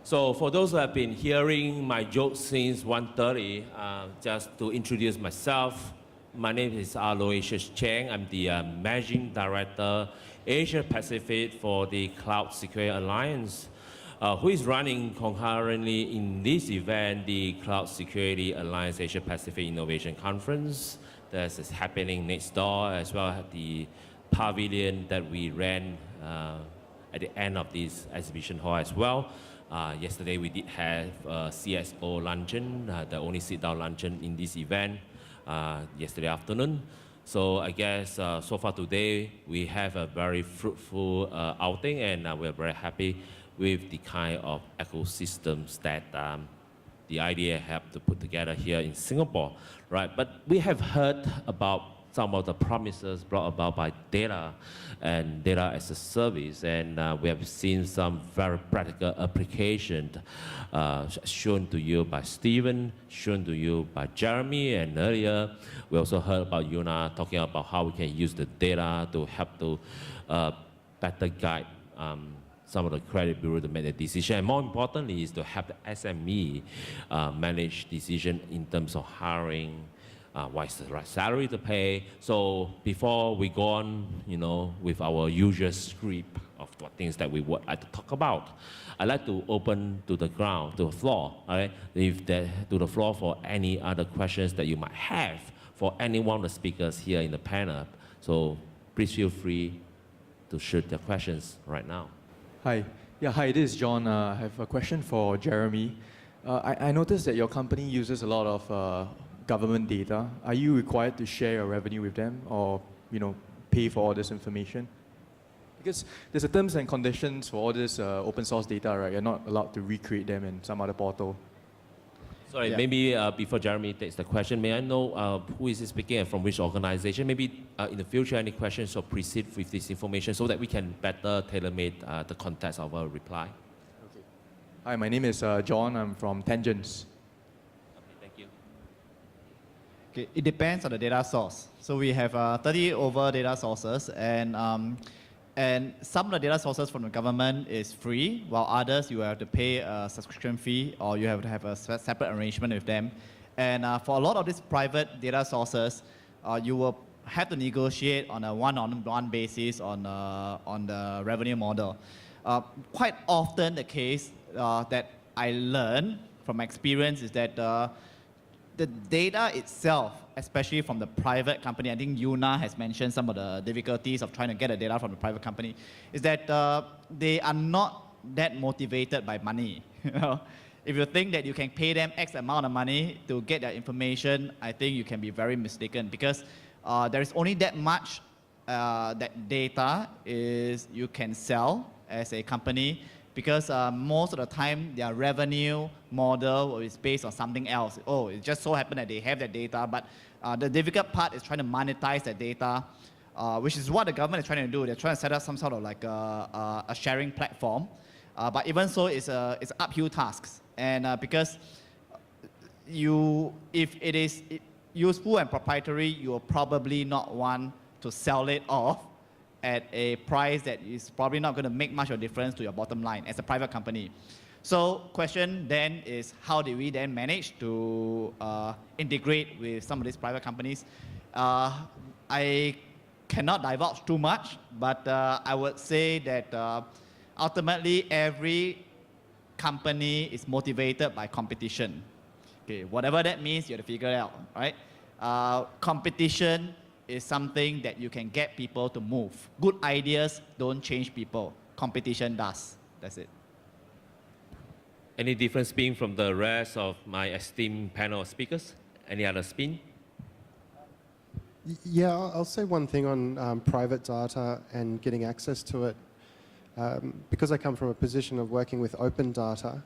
So for those who have been hearing my jokes since 1:30, just to introduce myself, my name is Aloysius Cheng. I'm the Managing Director, Asia Pacific for the Cloud Security Alliance, who is running concurrently in this event, the Cloud Security Alliance Asia Pacific Innovation Conference that is happening next door, as well as the pavilion that we ran at the end of this exhibition hall as well. Yesterday we did have a CSO luncheon, the only sit-down luncheon in this event yesterday afternoon. So I guess so far today we have a very fruitful outing, and we're very happy with the kind of ecosystems that the idea have to put together here in Singapore, right? But we have heard about some of the promises brought about by data and data as a service, and we have seen some very practical applications shown to you by Stephen, shown to you by Jeremy, and earlier we also heard about Yuna talking about how we can use the data to help to better guide some of the credit bureau to make the decision. And more importantly is to help the SME manage decision in terms of hiring, what's the right salary to pay. So before we go on, with our usual script of what things that we would like to talk about, I'd like to open to the ground, to the floor, all right? To the floor for any other questions that you might have for any one of the speakers here in the panel. So please feel free to shoot your questions right now. Hi. Yeah, hi, this is John. I have a question for Jeremy. I noticed that your company uses a lot of government data. Are you required to share your revenue with them, or pay for all this information? Because there's a terms and conditions for all this open source data, right? You're not allowed to recreate them in some other portal. Sorry, Yeah. maybe before Jeremy takes the question, may I know who is speaking and from which organization? Maybe in the future, any questions or proceed with this information so that we can better tailor-make the context of our reply. Okay. Hi, my name is John. I'm from Tangents. Okay, thank you. Okay, it depends on the data source. So we have 30 over data sources, and some of the data sources from the government is free, while others you have to pay a subscription fee, or you have to have a separate arrangement with them. And for a lot of these private data sources, you will have to negotiate on a one-on-one basis on the revenue model. Quite often the case that I learned from experience is that the data itself, especially from the private company, I think Yuna has mentioned some of the difficulties of trying to get the data from the private company, is that they are not that motivated by money. If you think that you can pay them X amount of money to get their information, I think you can be very mistaken, because there is only that much that data is you can sell as a company, because most of the time their revenue model is based on something else. Oh, it just so happened that they have that data, but the difficult part is trying to monetize that data, which is what the government is trying to do. They're trying to set up some sort of like a sharing platform, but even so, it's uphill tasks. And because if it is useful and proprietary, you will probably not want to sell it off at a price that is probably not going to make much of a difference to your bottom line as a private company. So question then is, how do we then manage to integrate with some of these private companies? I cannot divulge too much, but I would say that ultimately every company is motivated by competition. Okay, whatever that means, you have to figure it out, right? Competition is something that you can get people to move. Good ideas don't change people. Competition does. That's it. Any different spin from the rest of my esteemed panel of speakers? Any other spin? Yeah, I'll say one thing on private data and getting access to it. Because I come from a position of working with open data,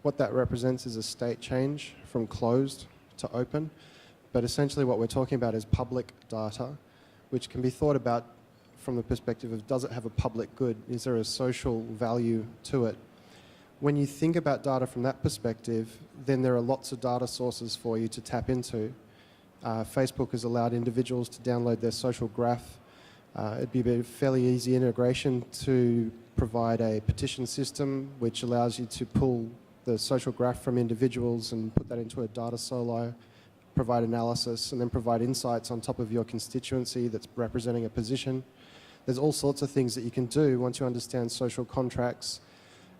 what that represents is a state change from closed to open. But essentially what we're talking about is public data, which can be thought about from the perspective of, does it have a public good? Is there a social value to it? When you think about data from that perspective, then there are lots of data sources for you to tap into. Facebook has allowed individuals to download their social graph. It'd be a fairly easy integration to provide a petition system which allows you to pull the social graph from individuals and put that into a data silo, provide analysis, and then provide insights on top of your constituency that's representing a position. There's all sorts of things that you can do once you understand social contracts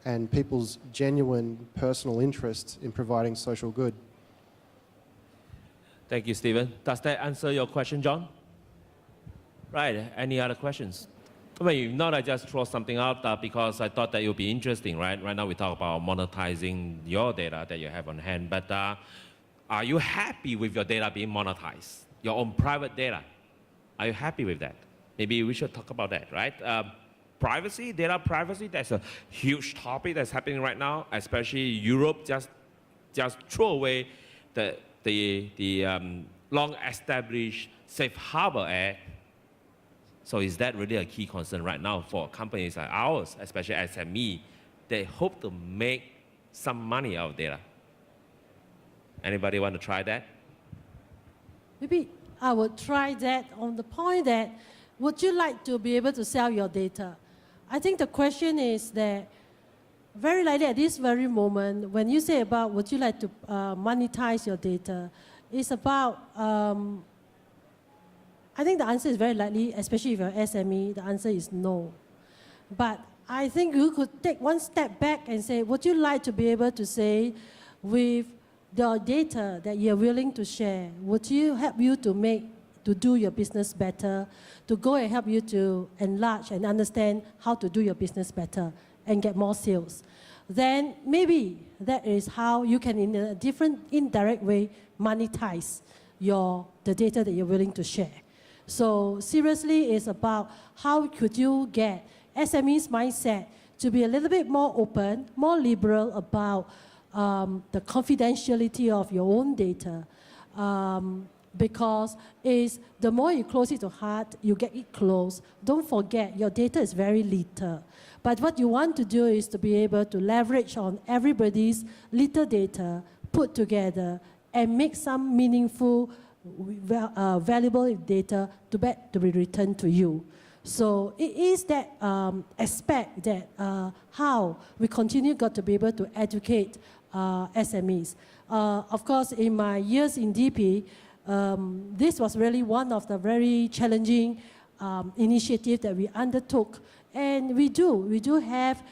and people's genuine personal interest in providing social good. Thank you, Stephen. Does that answer your question, John? Right, any other questions? Well, if not, I just throw something out because I thought that it would be interesting, right? Right now we talk about monetizing your data that you have on hand, but are you happy with your data being monetized? Your own private data? Are you happy with that? Maybe we should talk about that, right? Privacy, data privacy, that's a huge topic that's happening right now, especially Europe just throw away the long-established Safe Harbor Act. So is that really a key concern right now for companies like ours, especially SME? They hope to make some money out of data. Anybody want to try that? Maybe I would try that on the point that, would you like to be able to sell your data? I think the question is that, very likely at this very moment, when you say about would you like to monetize your data, it's about, I think the answer is very likely, especially if you're SME, the answer is no. But I think you could take one step back and say, would you like to be able to say, with the data that you're willing to share, would you help you to do your business better, to go and help you to enlarge and understand how to do your business better and get more sales? Then maybe that is how you can, in a different, indirect way, monetize the data that you're willing to share. So seriously, it's about how could you get SME's mindset to be a little bit more open, more liberal about the confidentiality of your own data. Because the more you close it to heart, you get it close. Don't forget, your data is very little. But what you want to do is to be able to leverage on everybody's little data, put together, and make some meaningful, valuable data to be returned to you. So it is that aspect that how we continue got to be able to educate SMEs. Of course, in my years in DP, this was really one of the very challenging initiatives that we undertook. And we do have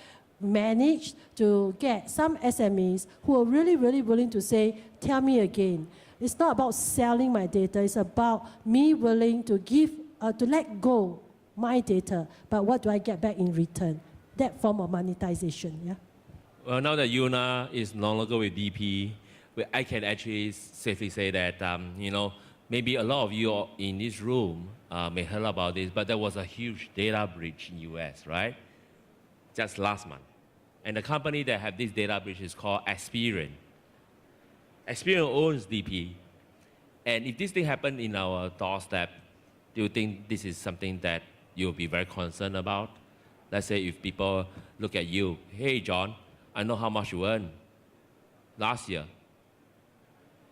managed to get some SMEs who are really, really willing to say, tell me again. It's not about selling my data, it's about me willing to give, to let go my data, but what do I get back in return? That form of monetization, yeah? Well, now that Yuna is no longer with DP, I can actually safely say that, maybe a lot of you in this room may heard about this, but there was a huge data breach in US, right? Just last month. And the company that had this data breach is called Experian. Experian owns DP. And if this thing happened in our doorstep, do you think this is something that you'll be very concerned about? Let's say if people look at you, hey, John, I know how much you earned last year.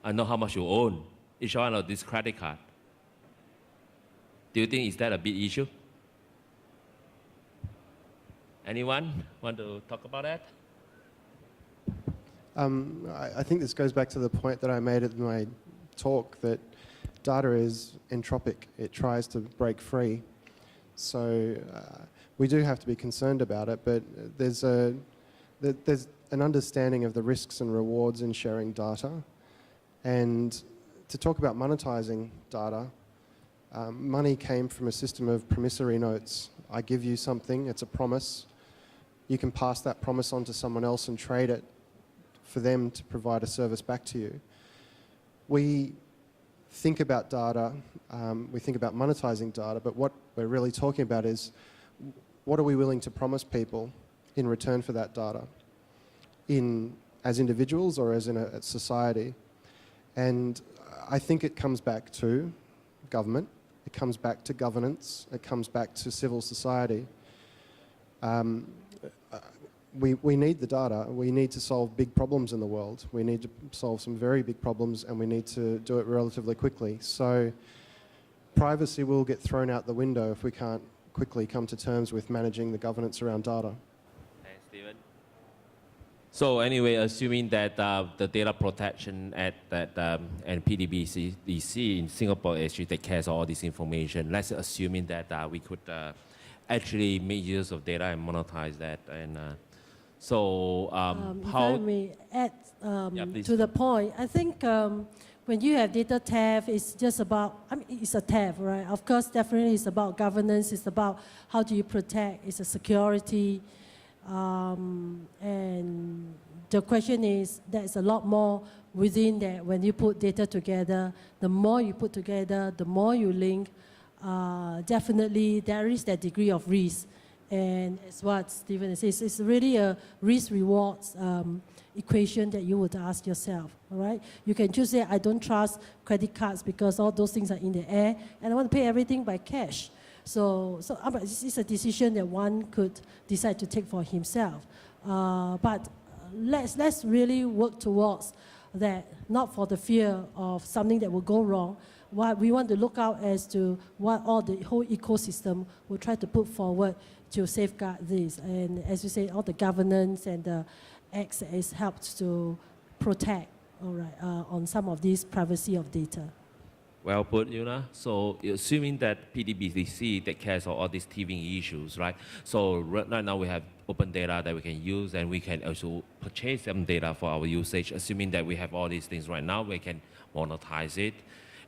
I know how much you own each one of this credit card. Do you think is that a big issue? Anyone want to talk about that? I think this goes back to the point that I made in my talk that data is entropic. It tries to break free. So we do have to be concerned about it, but there's an understanding of the risks and rewards in sharing data. And to talk about monetizing data, money came from a system of promissory notes. I give you something, it's a promise. You can pass that promise on to someone else and trade it for them to provide a service back to you. We think about data, we think about monetizing data, but what we're really talking about is what are we willing to promise people in return for that data, as individuals or as in a society. And I think it comes back to government, it comes back to governance, it comes back to civil society. We need the data. We need to solve big problems in the world. We need to solve some very big problems, and we need to do it relatively quickly. So privacy will get thrown out the window if we can't quickly come to terms with managing the governance around data. Thanks, Stephen. So anyway, assuming that the data protection at that and PDBC in Singapore actually take care of all this information, let's assuming that we could actually make use of data and monetize that. And so If how? I may add Yeah, please. to the point, I think when you have data theft, it's just about, I mean, it's a theft, right? Of course, definitely it's about governance, it's about how do you protect, it's a security. And the question is, there's a lot more within that when you put data together. The more you put together, the more you link, definitely there is that degree of risk. And it's what Stephen says, it's really a risk-rewards equation that you would ask yourself, all right? You can just say, I don't trust credit cards because all those things are in the air, and I want to pay everything by cash. So this is a decision that one could decide to take for himself. But let's really work towards that, not for the fear of something that will go wrong. What we want to look out as to what all the whole ecosystem will try to put forward to safeguard this. And as you say, all the governance and the acts has helped to protect, all right, on some of these privacy of data. Well put, Yuna. So assuming that PDBC take care of all these teething issues, right? So right now we have open data that we can use, and we can also purchase some data for our usage. Assuming that we have all these things right now, we can monetize it.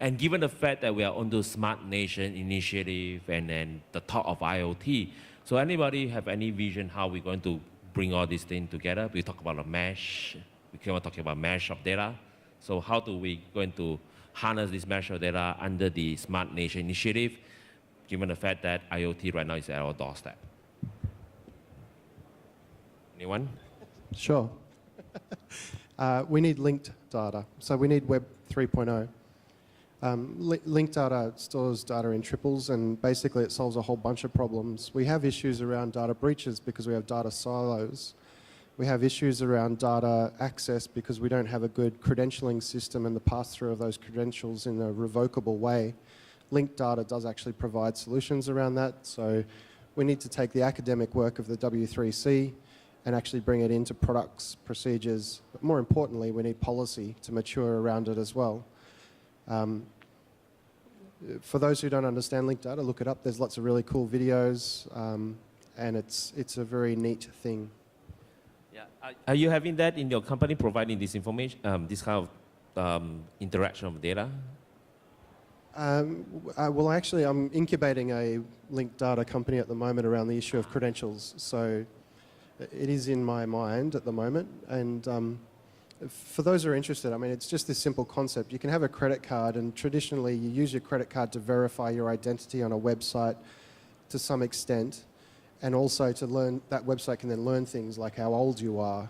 And given the fact that we are on the Smart Nation initiative and then the talk of IoT, so anybody have any vision how we're going to bring all these things together? We talk about a mesh. We keep on talking about mesh of data. So how do we going to harness this mesh of data under the Smart Nation initiative, given the fact that IoT right now is at our doorstep? Anyone? Sure. We need linked data. So we need Web 3.0. Linked data stores data in triples, and basically it solves a whole bunch of problems. We have issues around data breaches because we have data silos. We have issues around data access because we don't have a good credentialing system and the pass-through of those credentials in a revocable way. Linked data does actually provide solutions around that. So we need to take the academic work of the W3C and actually bring it into products, procedures. But more importantly, we need policy to mature around it as well. For those who don't understand linked data, look it up. There's lots of really cool videos, and it's a very neat thing. Yeah. Are you having that in your company, providing this information, this kind of interaction of data? Well, actually, I'm incubating a linked data company at the moment around the issue of credentials. So it is in my mind at the moment. And for those who are interested, I mean, it's just this simple concept. You can have a credit card, and traditionally you use your credit card to verify your identity on a website to some extent, and also to learn, that website can then learn things like how old you are,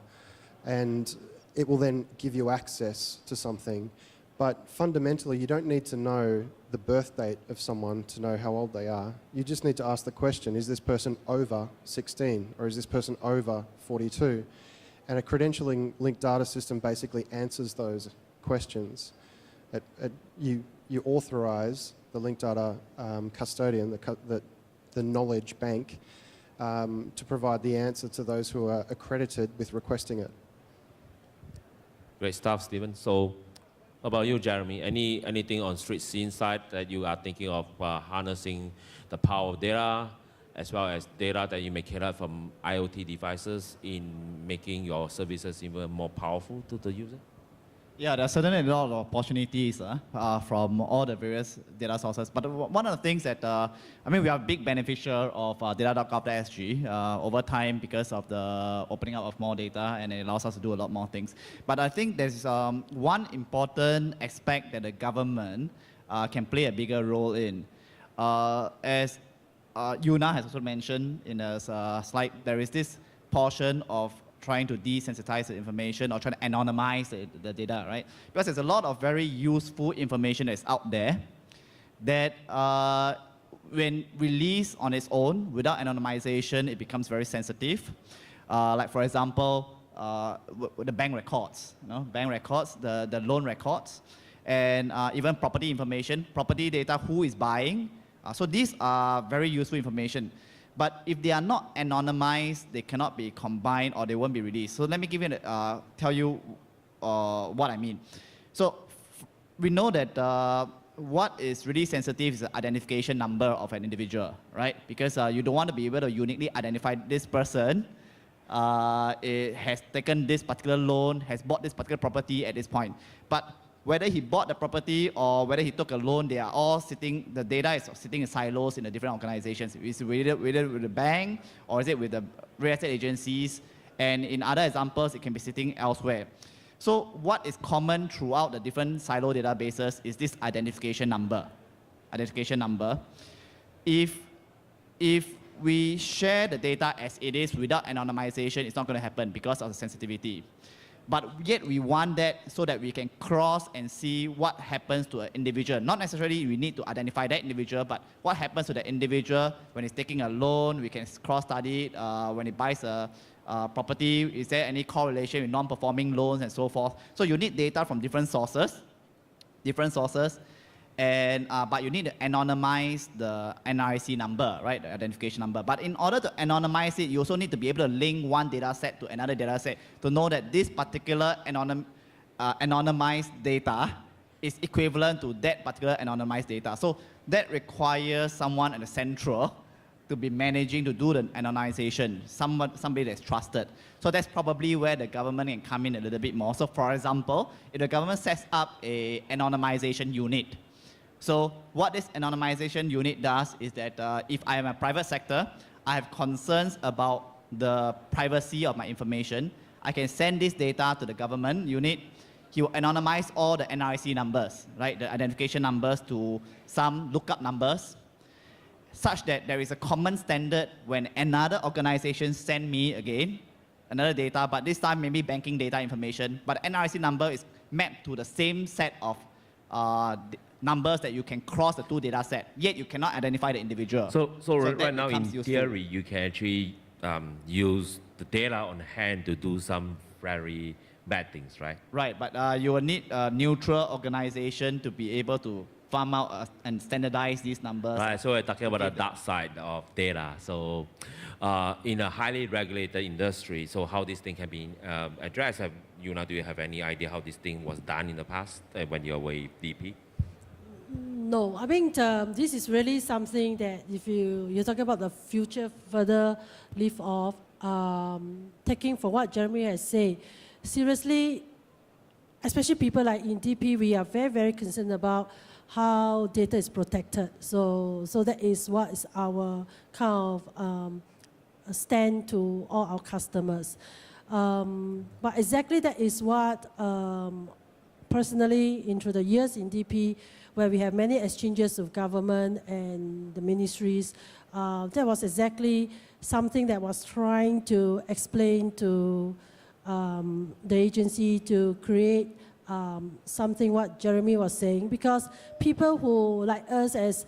and it will then give you access to something. But fundamentally, you don't need to know the birth date of someone to know how old they are. You just need to ask the question, is this person over 16, or is this person over 42? And a credentialing linked data system basically answers those questions. You authorize the linked data custodian, the knowledge bank, to provide the answer to those who are accredited with requesting it. Great stuff, Stephen. So, about you, Jeremy? Anything on street scene side that you are thinking of harnessing the power of data, as well as data that you may collect from IoT devices in making your services even more powerful to the user? Yeah, there's certainly a lot of opportunities from all the various data sources. But one of the things that, I mean, we are a big beneficiary of data.gov.sg over time because of the opening up of more data, and it allows us to do a lot more things. But I think there's one important aspect that the government can play a bigger role in. As Yuna has also mentioned in a slide, there is this portion of trying to desensitize the information or trying to anonymize the data, right? Because there's a lot of very useful information that's out there that when released on its own, without anonymization, it becomes very sensitive. Like for example, the bank records, bank records, the loan records, and even property information, property data, who is buying, So these are very useful information. But if they are not anonymized, they cannot be combined or they won't be released. So let me tell you what I mean. So we know that what is really sensitive is the identification number of an individual, right? Because you don't want to be able to uniquely identify this person has taken this particular loan, has bought this particular property at this point. But whether he bought the property or whether he took a loan, they are all sitting, the data is sitting in silos in the different organizations. Is it with the bank or is it with the real estate agencies? And in other examples, it can be sitting elsewhere. So what is common throughout the different silo databases is this identification number. Identification number. If we share the data as it is without anonymization, it's not going to happen because of the sensitivity. But yet we want that so that we can cross and see what happens to an individual. Not necessarily we need to identify that individual, but what happens to the individual when he's taking a loan. We can cross-study it when he buys a property. Is there any correlation with non-performing loans and so forth? So you need data from different sources. And, but you need to anonymize the NRIC number, right, the identification number. But in order to anonymize it, you also need to be able to link one data set to another data set to know that this particular anonymized data is equivalent to that particular anonymized data. So that requires someone at the central to be managing to do the anonymization, somebody that's trusted. So that's probably where the government can come in a little bit more. So for example, if the government sets up an anonymization unit, so what this anonymization unit does is that if I am a private sector, I have concerns about the privacy of my information, I can send this data to the government unit. He will anonymize all the NRIC numbers, right, the identification numbers to some lookup numbers, such that there is a common standard when another organization send me again another data, but this time maybe banking data information, but the NRIC number is mapped to the same set of numbers that you can cross the two data set, yet you cannot identify the individual. So right now, in useful. theory, you can actually use the data on hand to do some very bad things, right? Right, but you will need a neutral organization to be able to farm out and standardize these numbers. Right, so we're talking about the dark side of data. So in a highly regulated industry, so how this thing can be addressed? Do you have any idea how this thing was done in the past when you were with DP? No, I think this is really something that if you're talking about the future further lift off, taking for what Jeremy has said, seriously, especially people like in DP, we are very, very concerned about how data is protected. So that is what is our kind of stand to all our customers. But exactly that is what personally, into the years in DP, where we have many exchanges of government and the ministries, that was exactly something that was trying to explain to the agency to create something what Jeremy was saying, because people who, like us as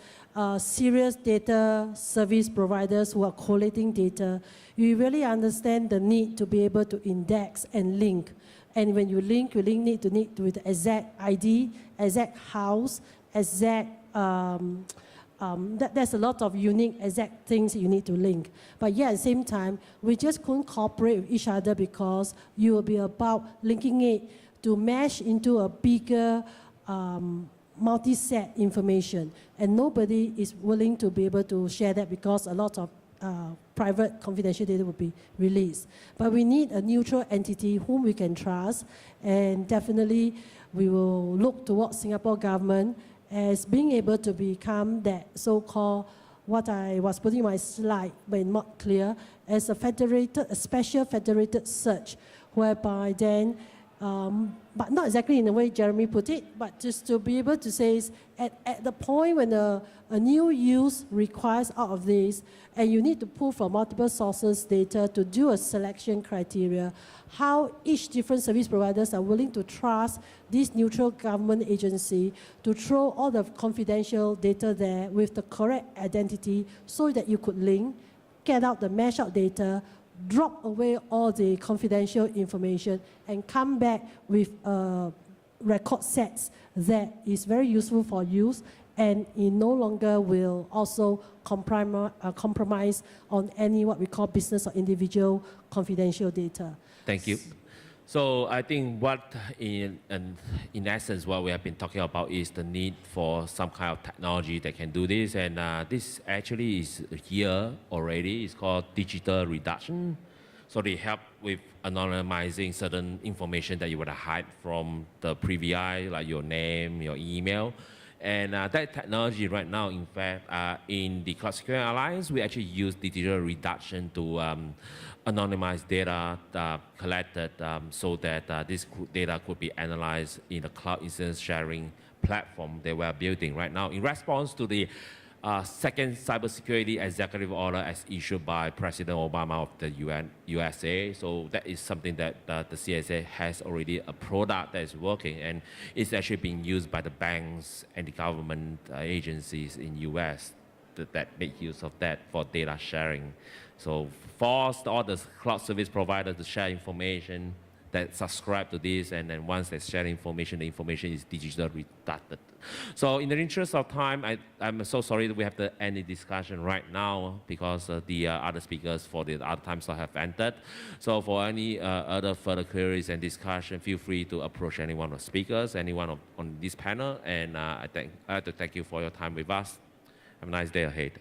serious data service providers who are collating data, you really understand the need to be able to index and link. And when you link need with the exact ID, exact house, exact, there's a lot of unique exact things you need to link. But yet at the same time, we just couldn't cooperate with each other because you will be about linking it to mesh into a bigger multi-set information. And nobody is willing to be able to share that because a lot of private confidential data will be released. But we need a neutral entity whom we can trust, and definitely we will look towards Singapore government as being able to become that so-called, what I was putting in my slide but not clear, as a special federated search, whereby then, but not exactly in the way Jeremy put it, but just to be able to say is at the point when a new use requires out of this, and you need to pull from multiple sources data to do a selection criteria, how each different service providers are willing to trust this neutral government agency to throw all the confidential data there with the correct identity so that you could link, get out the mashed out data, drop away all the confidential information, and come back with record sets that is very useful for use and it no longer will also compromise on any what we call business or individual confidential data. Thank you. So I think what, in essence, what we have been talking about is the need for some kind of technology that can do this, and this actually is here already. It's called digital reduction. So they help with anonymizing certain information that you would hide from the PVI, like your name, your email. And that technology right now, in fact, in the Cloud Security Alliance, we actually use digital reduction to anonymize data collected so that this data could be analyzed in the cloud instance sharing platform that we're building right now in response to the second cybersecurity executive order as issued by President Obama of the USA. So that is something that the CSA has already a product that is working, and it's actually being used by the banks and the government agencies in US that make use of that for data sharing. So force all the cloud service providers to share information that subscribe to this, and then once they share information, the information is digitally redacted. So in the interest of time, I'm so sorry that we have to end the discussion right now because the other speakers for the other time slot have entered. So for any other further queries and discussion, feel free to approach any one of the speakers, anyone on this panel, and I have to thank you for your time with us. Have a nice day ahead.